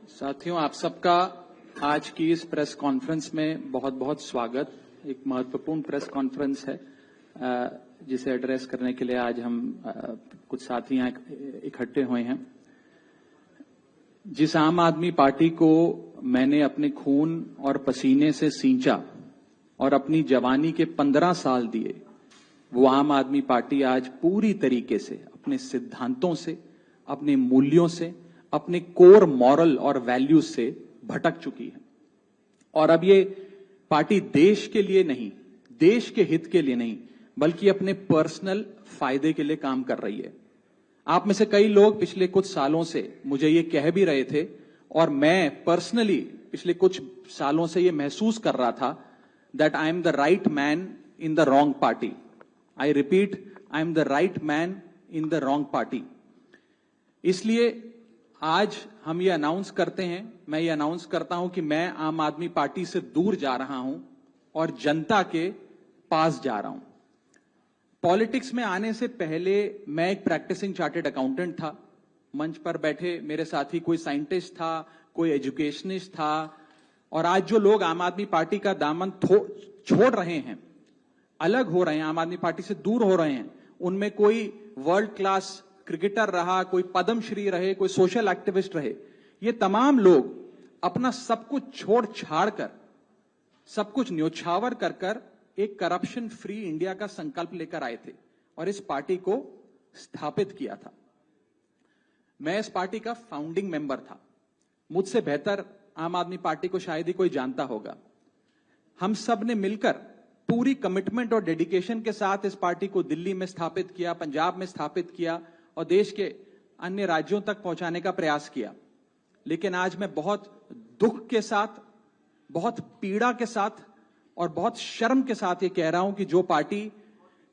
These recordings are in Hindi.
साथियों, आप सबका आज की इस प्रेस कॉन्फ्रेंस में बहुत बहुत स्वागत। एक महत्वपूर्ण प्रेस कॉन्फ्रेंस है जिसे एड्रेस करने के लिए आज हम कुछ साथी यहाँ इकट्ठे हुए हैं। जिस आम आदमी पार्टी को मैंने अपने खून और पसीने से सींचा और अपनी जवानी के 15 साल दिए, वो आम आदमी पार्टी आज पूरी तरीके से अपने सिद्धांतों से, अपने मूल्यों से, अपने कोर मॉरल और वैल्यूज से भटक चुकी है। और अब ये पार्टी देश के लिए नहीं, देश के हित के लिए नहीं, बल्कि अपने पर्सनल फायदे के लिए काम कर रही है। आप में से कई लोग पिछले कुछ सालों से मुझे ये कह भी रहे थे और मैं पर्सनली पिछले कुछ सालों से ये महसूस कर रहा था that I am the right man in the wrong party. I repeat, I am the right man in the wrong party. इसलिए आज हम ये अनाउंस करते हैं, मैं ये अनाउंस करता हूं कि मैं आम आदमी पार्टी से दूर जा रहा हूं और जनता के पास जा रहा हूं। पॉलिटिक्स में आने से पहले मैं एक प्रैक्टिसिंग चार्टर्ड अकाउंटेंट था। मंच पर बैठे मेरे साथी कोई साइंटिस्ट था, कोई एजुकेशनिस्ट था, और आज जो लोग आम आदमी पार्टी का दामन छोड़ रहे हैं, अलग हो रहे हैं, आम आदमी पार्टी से दूर हो रहे हैं, उनमें कोई वर्ल्ड क्लास क्रिकेटर रहा, कोई पद्मश्री रहे, कोई सोशल एक्टिविस्ट रहे। ये तमाम लोग अपना सब कुछ छोड़ छाड़ कर, सब कुछ न्योछावर कर कर एक करप्शन फ्री इंडिया का संकल्प लेकर आए थे और इस पार्टी को स्थापित किया था। मैं इस पार्टी का फाउंडिंग मेंबर था। मुझसे बेहतर आम आदमी पार्टी को शायद ही कोई जानता होगा। हम सब ने मिलकर पूरी कमिटमेंट और डेडिकेशन के साथ इस पार्टी को दिल्ली में स्थापित किया, पंजाब में स्थापित किया और देश के अन्य राज्यों तक पहुंचाने का प्रयास किया। लेकिन आज मैं बहुत दुख के साथ, बहुत पीड़ा के साथ और बहुत शर्म के साथ ये कह रहा हूं कि जो पार्टी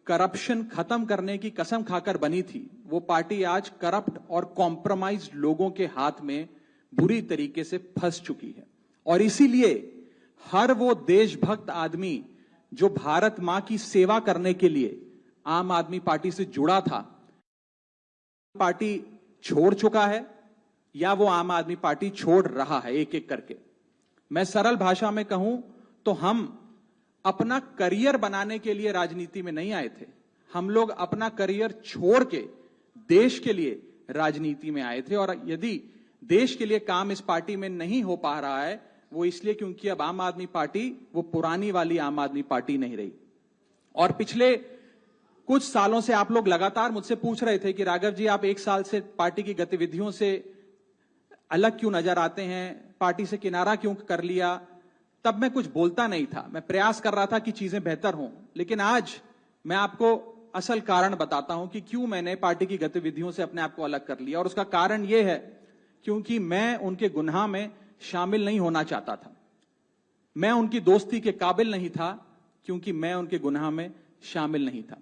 करप्शन खत्म करने की कसम खाकर बनी थी, वो पार्टी आज करप्ट और कॉम्प्रोमाइज्ड लोगों के हाथ में बुरी तरीके से फंस चुकी है। और इसीलिए हर वो देशभक्त आदमी जो भारत मां की सेवा करने के लिए आम आदमी पार्टी से जुड़ा था, पार्टी छोड़ चुका है या वो आम आदमी पार्टी छोड़ रहा है एक एक करके। मैं सरल भाषा में कहूं तो हम अपना करियर बनाने के लिए राजनीति में नहीं आए थे। हम लोग अपना करियर छोड़ के देश के लिए राजनीति में आए थे। और यदि देश के लिए काम इस पार्टी में नहीं हो पा रहा है, वो इसलिए क्योंकि अब आम आदमी पार्टी वो पुरानी वाली आम आदमी पार्टी नहीं रही। और पिछले कुछ सालों से आप लोग लगातार मुझसे पूछ रहे थे कि राघव जी, आप एक साल से पार्टी की गतिविधियों से अलग क्यों नजर आते हैं, पार्टी से किनारा क्यों कर लिया। तब मैं कुछ बोलता नहीं था, मैं प्रयास कर रहा था कि चीजें बेहतर हों। लेकिन आज मैं आपको असल कारण बताता हूं कि क्यों मैंने पार्टी की गतिविधियों से अपने आप को अलग कर लिया। और उसका कारण यह है क्योंकि मैं उनके गुनाह में शामिल नहीं होना चाहता था। मैं उनकी दोस्ती के काबिल नहीं था क्योंकि मैं उनके गुनाह में शामिल नहीं था।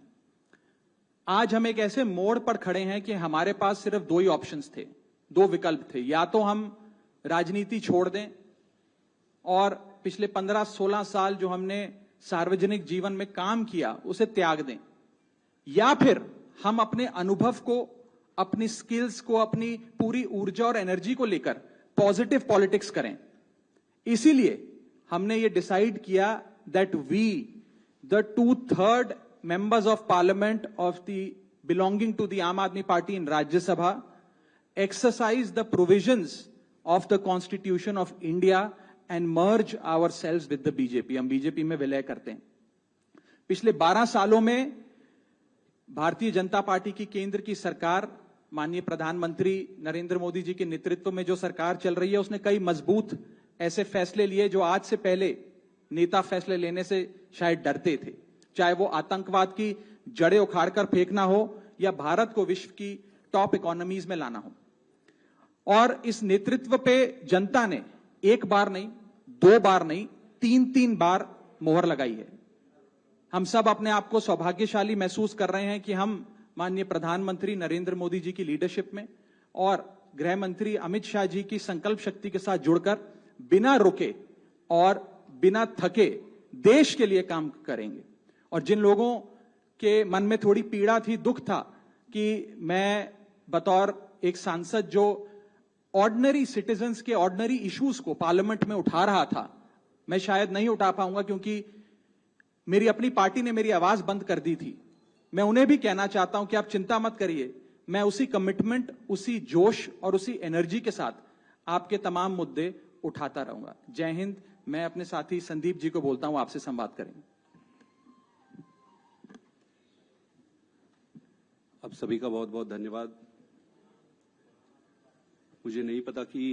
आज हम एक ऐसे मोड़ पर खड़े हैं कि हमारे पास सिर्फ दो ही ऑप्शंस थे, दो विकल्प थे। या तो हम राजनीति छोड़ दें और पिछले 15-16 साल जो हमने सार्वजनिक जीवन में काम किया उसे त्याग दें, या फिर हम अपने अनुभव को, अपनी स्किल्स को, अपनी पूरी ऊर्जा और एनर्जी को लेकर पॉजिटिव पॉलिटिक्स करें। इसीलिए हमने ये डिसाइड किया that we, the 2/3 members of parliament of the belonging to the Aam Aadmi Party in Rajya Sabha, exercise the provisions of the Constitution of India and merge ourselves with the BJP। हम बीजेपी में विलय करते हैं। पिछले 12 सालों में भारतीय जनता पार्टी की केंद्र की सरकार, माननीय प्रधानमंत्री नरेंद्र मोदी जी के नेतृत्व में जो सरकार चल रही है, उसने कई मजबूत ऐसे फैसले लिए जो आज से पहले नेता फैसले लेने से शायद डरते थे। चाहे वो आतंकवाद की जड़ें उखाड़कर फेंकना हो या भारत को विश्व की टॉप इकोनॉमीज में लाना हो। और इस नेतृत्व पे जनता ने एक बार नहीं, 2 बार नहीं, 3 बार मोहर लगाई है। हम सब अपने आप को सौभाग्यशाली महसूस कर रहे हैं कि हम माननीय प्रधानमंत्री नरेंद्र मोदी जी की लीडरशिप में और गृह मंत्री अमित शाह जी की संकल्प शक्ति के साथ जुड़कर बिना रुके और बिना थके देश के लिए काम करेंगे। और जिन लोगों के मन में थोड़ी पीड़ा थी, दुख था कि मैं बतौर एक सांसद जो ऑर्डिनरी सिटीजन्स के ऑर्डिनरी इश्यूज को पार्लियामेंट में उठा रहा था, मैं शायद नहीं उठा पाऊंगा क्योंकि मेरी अपनी पार्टी ने मेरी आवाज बंद कर दी थी। मैं उन्हें भी कहना चाहता हूं कि आप चिंता मत करिए, मैं उसी कमिटमेंट, उसी जोश और उसी एनर्जी के साथ आपके तमाम मुद्दे उठाता रहूंगा। जय हिंद। मैं अपने साथी संदीप जी को बोलता हूं, आपसे संवाद करेंगे। आप सभी का बहुत बहुत धन्यवाद। मुझे नहीं पता कि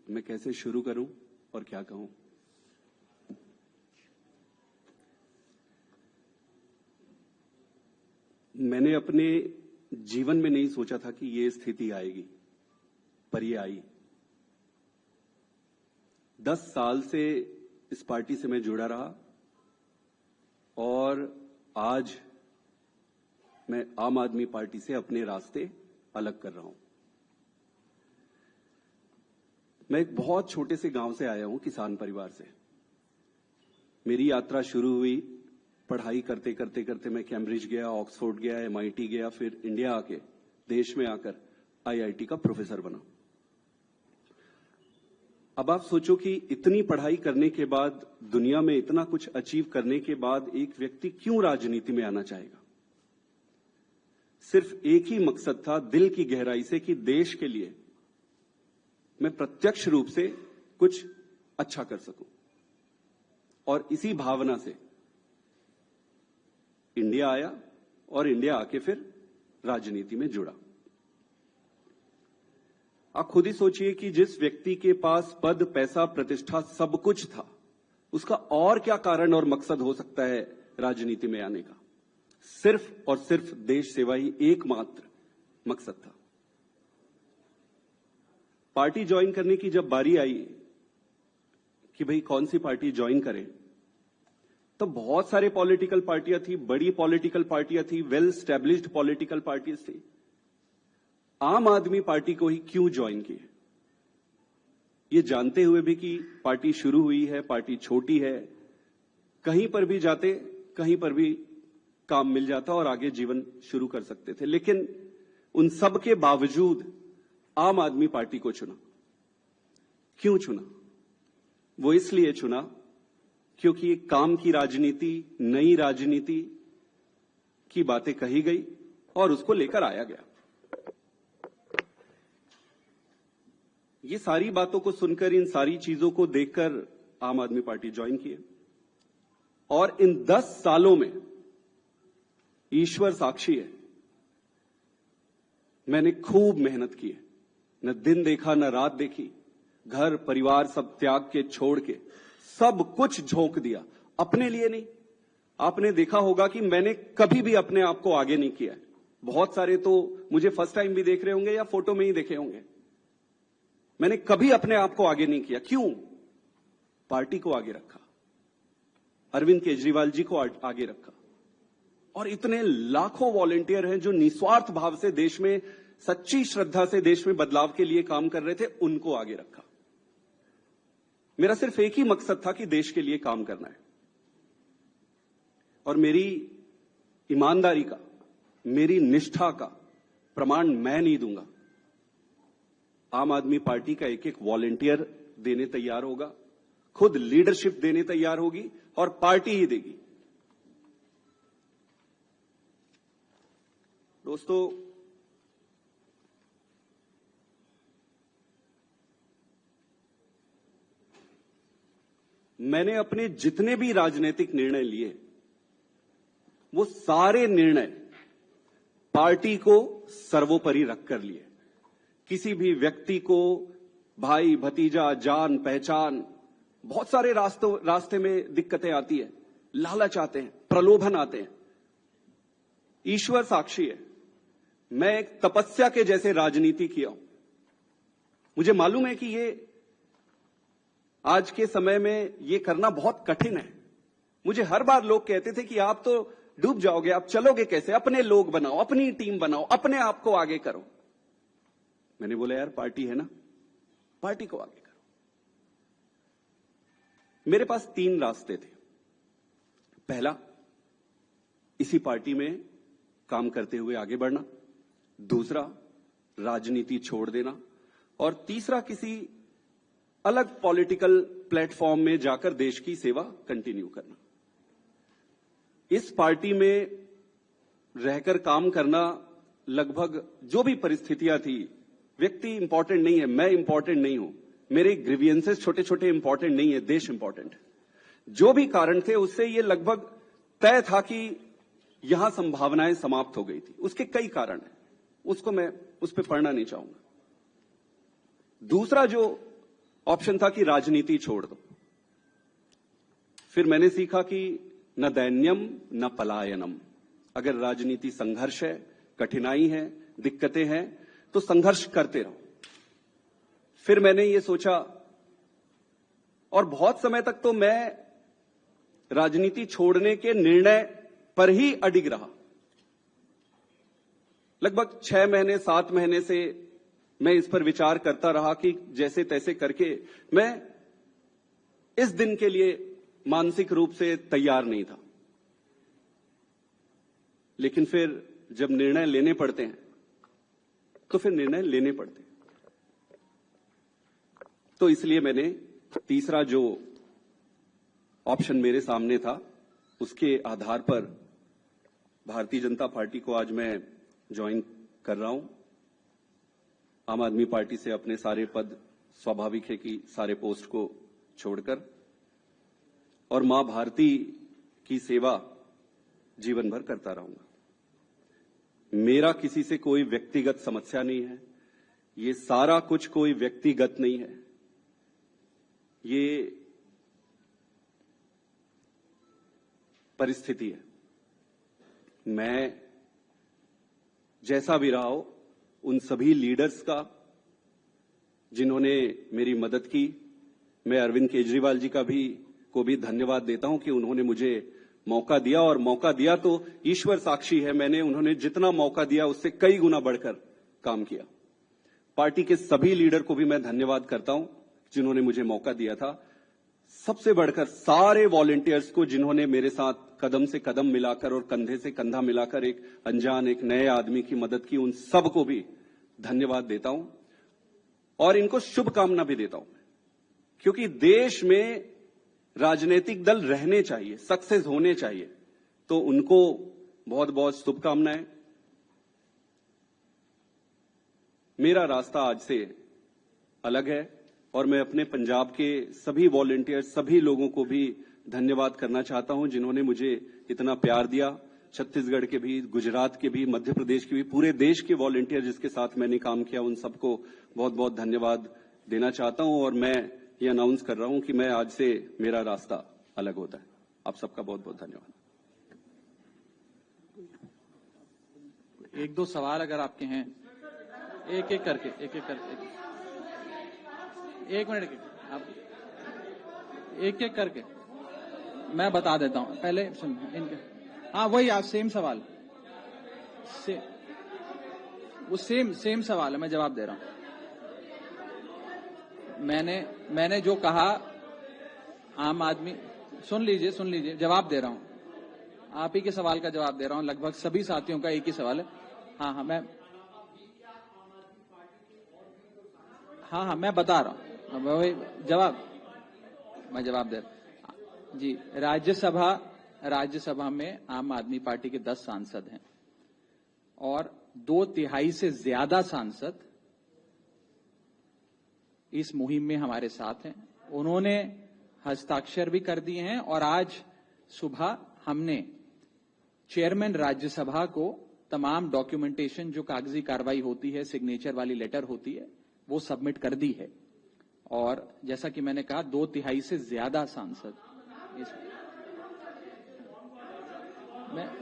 मैं कैसे शुरू करूं और क्या कहूं। मैंने अपने जीवन में नहीं सोचा था कि ये स्थिति आएगी, पर ये आई। 10 साल से इस पार्टी से मैं जुड़ा रहा और आज मैं आम आदमी पार्टी से अपने रास्ते अलग कर रहा हूं। मैं एक बहुत छोटे से गांव से आया हूं, किसान परिवार से। मेरी यात्रा शुरू हुई पढ़ाई करते करते करते। मैं कैम्ब्रिज गया, ऑक्सफोर्ड गया, MIT गया, फिर इंडिया आके, देश में आकर IIT का प्रोफेसर बना। अब आप सोचो कि इतनी पढ़ाई करने के बाद, दुनिया में इतना कुछ अचीव करने के बाद एक व्यक्ति क्यों राजनीति में आना चाहेगा? सिर्फ एक ही मकसद था दिल की गहराई से कि देश के लिए मैं प्रत्यक्ष रूप से कुछ अच्छा कर सकूं। और इसी भावना से इंडिया आया और इंडिया आके फिर राजनीति में जुड़ा। आप खुद ही सोचिए कि जिस व्यक्ति के पास पद, पैसा, प्रतिष्ठा सब कुछ था, उसका और क्या कारण और मकसद हो सकता है राजनीति में आने का? सिर्फ और सिर्फ देश सेवा ही एकमात्र मकसद था। पार्टी ज्वाइन करने की जब बारी आई कि भाई कौन सी पार्टी ज्वाइन करें, तो बहुत सारे पॉलिटिकल पार्टियां थी, बड़ी पॉलिटिकल पार्टियां थी, वेल स्टैब्लिश्ड पॉलिटिकल पार्टीज थी। आम आदमी पार्टी को ही क्यों ज्वाइन किए? ये जानते हुए भी कि पार्टी शुरू हुई है, पार्टी छोटी है, कहीं पर भी जाते, कहीं पर भी काम मिल जाता और आगे जीवन शुरू कर सकते थे। लेकिन उन सब के बावजूद आम आदमी पार्टी को चुना। क्यों चुना? वो इसलिए चुना क्योंकि एक काम की राजनीति, नई राजनीति की बातें कही गई और उसको लेकर आया गया। ये सारी बातों को सुनकर, इन सारी चीजों को देखकर आम आदमी पार्टी ज्वाइन किए। और इन 10 सालों में ईश्वर साक्षी है, मैंने खूब मेहनत की है। न दिन देखा, न रात देखी, घर परिवार सब त्याग के, छोड़ के सब कुछ झोंक दिया। अपने लिए नहीं। आपने देखा होगा कि मैंने कभी भी अपने आप को आगे नहीं किया है। बहुत सारे तो मुझे फर्स्ट टाइम भी देख रहे होंगे या फोटो में ही देखे होंगे। मैंने कभी अपने आप को आगे नहीं किया। क्यों? पार्टी को आगे रखा, अरविंद केजरीवाल जी को आगे रखा। और इतने लाखों वॉलंटियर हैं जो निस्वार्थ भाव से देश में, सच्ची श्रद्धा से देश में बदलाव के लिए काम कर रहे थे, उनको आगे रखा। मेरा सिर्फ एक ही मकसद था कि देश के लिए काम करना है। और मेरी ईमानदारी का, मेरी निष्ठा का प्रमाण मैं नहीं दूंगा। आम आदमी पार्टी का एक एक वॉलंटियर देने तैयार होगा, खुद लीडरशिप देने तैयार होगी और पार्टी ही देगी। दोस्तों, मैंने अपने जितने भी राजनीतिक निर्णय लिए, वो सारे निर्णय पार्टी को सर्वोपरि रखकर लिए। किसी भी व्यक्ति को भाई, भतीजा, जान पहचान, बहुत सारे रास्ते में दिक्कतें आती है, लालच आते हैं, प्रलोभन आते हैं। ईश्वर साक्षी है, मैं एक तपस्या के जैसे राजनीति किया हूं। मुझे मालूम है कि ये आज के समय में ये करना बहुत कठिन है। मुझे हर बार लोग कहते थे कि आप तो डूब जाओगे, आप चलोगे कैसे? अपने लोग बनाओ, अपनी टीम बनाओ, अपने आप को आगे करो। मैंने बोला यार, पार्टी है ना, पार्टी को आगे करो। मेरे पास 3 रास्ते थे। पहला, इसी पार्टी में काम करते हुए आगे बढ़ना। दूसरा, राजनीति छोड़ देना। और तीसरा किसी अलग पॉलिटिकल प्लेटफॉर्म में जाकर देश की सेवा कंटिन्यू करना। इस पार्टी में रहकर काम करना, लगभग जो भी परिस्थितियां थी, व्यक्ति इंपॉर्टेंट नहीं है, मैं इंपॉर्टेंट नहीं हूं, मेरे ग्रीवियंसेस छोटे छोटे इंपॉर्टेंट नहीं है, देश इंपॉर्टेंट है। जो भी कारण थे उससे ये लगभग तय था कि यहां संभावनाएं समाप्त हो गई थी। उसके कई कारण हैं, उसको मैं उस पर पढ़ना नहीं चाहूंगा। दूसरा जो ऑप्शन था कि राजनीति छोड़ दो। फिर मैंने सीखा कि न दैन्यम न पलायनम। अगर राजनीति संघर्ष है, कठिनाई है, दिक्कतें हैं, तो संघर्ष करते रहो। फिर मैंने ये सोचा, और बहुत समय तक तो मैं राजनीति छोड़ने के निर्णय पर ही अडिग रहा। लगभग 6 महीने 7 महीने से मैं इस पर विचार करता रहा कि जैसे तैसे करके मैं इस दिन के लिए मानसिक रूप से तैयार नहीं था। लेकिन फिर जब निर्णय लेने पड़ते हैं तो फिर निर्णय लेने पड़ते हैं। तो इसलिए मैंने तीसरा जो ऑप्शन मेरे सामने था, उसके आधार पर भारतीय जनता पार्टी को आज मैं ज्वाइन कर रहा हूं। आम आदमी पार्टी से अपने सारे पद, स्वाभाविक है कि सारे पोस्ट को छोड़कर, और मां भारती की सेवा जीवन भर करता रहूंगा। मेरा किसी से कोई व्यक्तिगत समस्या नहीं है, ये सारा कुछ कोई व्यक्तिगत नहीं है, ये परिस्थिति है। मैं जैसा भी रहा हो, उन सभी लीडर्स का जिन्होंने मेरी मदद की, मैं अरविंद केजरीवाल जी को भी धन्यवाद देता हूं कि उन्होंने मुझे मौका दिया, और मौका दिया तो ईश्वर साक्षी है, मैंने उन्होंने जितना मौका दिया उससे कई गुना बढ़कर काम किया। पार्टी के सभी लीडर को भी मैं धन्यवाद करता हूं जिन्होंने मुझे मौका दिया था। सबसे बढ़कर सारे वॉलंटियर्स को जिन्होंने मेरे साथ कदम से कदम मिलाकर और कंधे से कंधा मिलाकर एक अनजान, एक नए आदमी की मदद की, उन सबको भी धन्यवाद देता हूं और इनको शुभकामना भी देता हूं, क्योंकि देश में राजनीतिक दल रहने चाहिए, सक्सेस होने चाहिए, तो उनको बहुत बहुत शुभकामनाएं। मेरा रास्ता आज से अलग है और मैं अपने पंजाब के सभी वॉलंटियर, सभी लोगों को भी धन्यवाद करना चाहता हूं जिन्होंने मुझे इतना प्यार दिया। छत्तीसगढ़ के भी, गुजरात के भी, मध्य प्रदेश के भी, पूरे देश के वॉलंटियर जिसके साथ मैंने काम किया, उन सबको बहुत बहुत धन्यवाद देना चाहता हूं। और मैं ये अनाउंस कर रहा हूं कि मैं आज से मेरा रास्ता अलग होता है। आप सबका बहुत बहुत धन्यवाद। एक दो सवाल अगर आपके हैं, एक एक करके एक मिनट के आप एक एक करके मैं बता देता हूं। पहले सुन इनके, हाँ वही आप सेम सवाल, वो सेम सवाल है, मैं जवाब दे रहा हूं। मैंने जो कहा, आम आदमी, सुन लीजिए, जवाब दे रहा हूं। आप ही के सवाल का जवाब दे रहा हूं। लगभग सभी साथियों का एक ही सवाल है। हाँ मैं बता रहा हूं, वही मैं जवाब दे रहा हूं। जी, राज्यसभा में आम आदमी पार्टी के 10 सांसद हैं और 2/3 से ज्यादा सांसद इस मुहिम में हमारे साथ हैं। उन्होंने हस्ताक्षर भी कर दिए हैं और आज सुबह हमने चेयरमैन राज्यसभा को तमाम डॉक्यूमेंटेशन, जो कागजी कार्रवाई होती है, सिग्नेचर वाली लेटर होती है, वो सबमिट कर दी है। और जैसा कि मैंने कहा, 2/3 से ज्यादा सांसद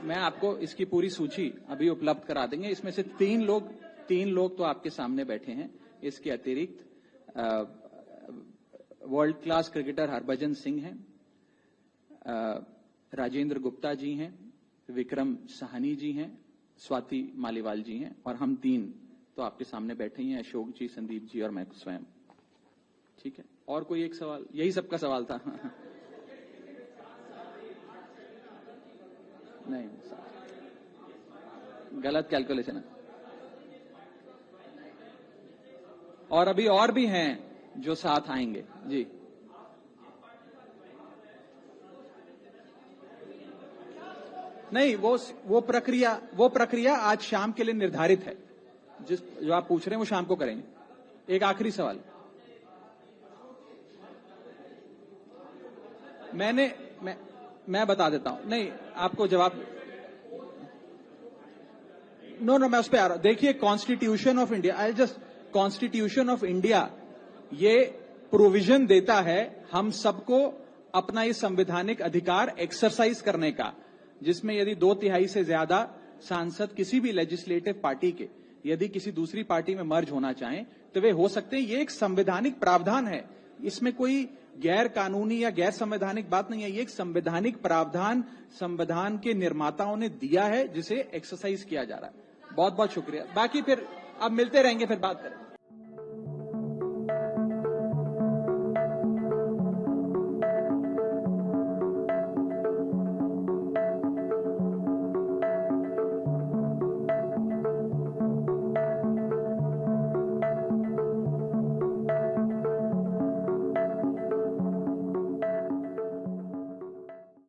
मैं आपको इसकी पूरी सूची अभी उपलब्ध करा देंगे। इसमें से तीन लोग तो आपके सामने बैठे हैं। इसके अतिरिक्त world class cricketer Harbhajan Singh हैं, राजेंद्र गुप्ता जी हैं, विक्रम साहनी जी हैं, स्वाति मालीवाल जी हैं, और हम 3 तो आपके सामने बैठे ही हैं, अशोक जी, संदीप जी और मैं स्वयं। ठीक है, और कोई एक सवाल? यही सबका सवाल था। नहीं, गलत कैलकुलेशन है। और अभी और भी हैं जो साथ आएंगे। जी, नहीं, वो प्रक्रिया आज शाम के लिए निर्धारित है। जो आप पूछ रहे हैं वो शाम को करेंगे। एक आखिरी सवाल, मैं बता देता हूं। नहीं, आपको जवाब मैं उस पर आ रहा हूं। देखिए, कॉन्स्टिट्यूशन ऑफ इंडिया ये प्रोविजन देता है हम सबको अपना ये संवैधानिक अधिकार एक्सरसाइज करने का, जिसमें यदि 2/3 से ज्यादा सांसद किसी भी लेजिस्लेटिव पार्टी के यदि किसी दूसरी पार्टी में मर्ज होना चाहें तो वे हो सकते हैं। ये एक संवैधानिक प्रावधान है, इसमें कोई गैर कानूनी या गैर संवैधानिक बात नहीं है। ये एक संवैधानिक प्रावधान संविधान के निर्माताओं ने दिया है, जिसे एक्सरसाइज किया जा रहा है। बहुत बहुत शुक्रिया। बाकी फिर अब मिलते रहेंगे, फिर बात करें।